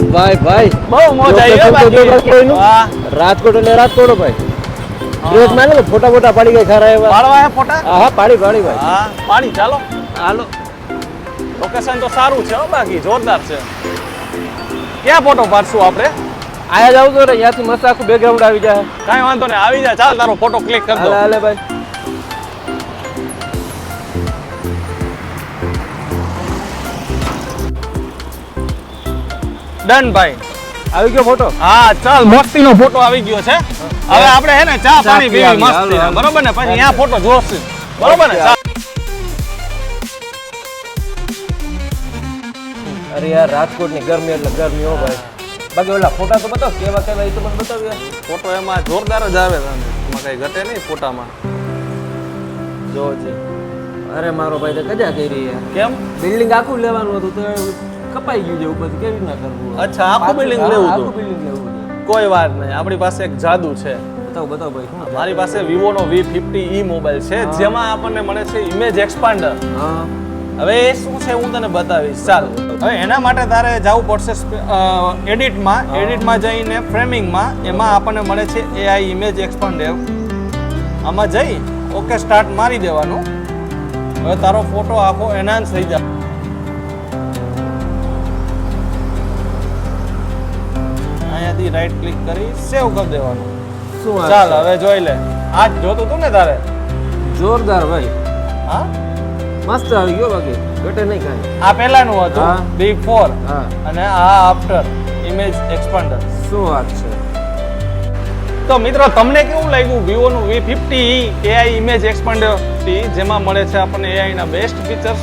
ભાઈ ભાઈ બહુ મોજ આવી હો બાકી વાહ રાજકોટ એટલે રાજકોટ ભાઈ બ્રેક મારે ને ફોટા ફોટા પાડી ગઈ ખરા એવા પાડવા હે ફોટા હા પાડી ભાઈ હા પાડી ચાલો હાલો લોકેશન તો સારું છે હો બાકી જોરદાર છે ક્યાં ફોટો પાડશું આપણે આયા જાવ તો ત્યાંથી મસ્ત આખું બેકગ્રાઉન્ડ આવી જાય કાંઈ વાંધો નહીં આવી જાય ચાલ તારો ફોટો ક્લિક કરી દો હાલે હાલે ભાઈ ડન ભાઈ આવી ગયો ફોટો હા ચાલ મસ્તીનો ફોટો આવી ગયો છે હવે આપણે હે ને ચા પાણી પીવી પીવી, મસ્તી હાલો. બરોબર ને પછી અહીંયા ફોટો જોશે બરોબર ને ચાલ. અરે યાર રાજકોટ ની ગરમી એટલે ગરમી હો ભાઈ બાકી ઓલા ફોટા તો બતાવ કેવા કેવા એ તો મને બતાવ યાર ફોટો એમાં જોરદાર જ આવે તમને એમાં કઈ ઘટે નહીં ફોટામાં જો છે અરે મારો ભાઈ તો કજા કરી યાર કેમ બિલ્ડિંગ આખું લેવાનું હતું તો કપાઈ ગયું છે ઉપર કેવી રીતના કરવું અચ્છા, આખું building લેવું હતું? આખું બિલ્ડિંગ લેવું હતું કોઈ વાત નહીં આપણી પાસે એક જાદુ છે બતાવ બતાવ ભાઈ શું મારી પાસે વિવોનો V50e મોબાઈલ છે જેમાં આપણને મળે છે ઇમેજ એક્સપાન્ડર હા હવે એ શું છે હું તને બતાવીશ ચાલ હવે એના માટે તારે જવું પડશે એડિટમાં જઈને ફ્રેમિંગમાં એમાં આપણને મળે છે AI ઇમેજ એક્સપાન્ડર આમાં જઈ ઓકે સ્ટાર્ટ મારી દેવાનું હવે તારો ફોટો આખો એનહાન્સ થઈ જાય અહીંયાથી રાઈટ ક્લિક કરી સેવ કરી દેવાનું શું વાત ચાલ છે? હવે જોઈ લે આ જ જોતું તું ને તારે જોરદાર ભાઈ હા મસ્ત આવી ગયો બાકી ઘટે નહીં કાંઈ આ પહેલાનું હા. હતું બિફોર હા અને આ આફ્ટર ઇમેજ એક્સપાન્ડર શું વાત છે તો મિત્રો તમને કેવું લાગ્યું વિવોનું V50e AI ઇમેજ એક્સપાન્ડર જેમાં મળે છે આપણને AI ના બેસ્ટ ફીચર્સ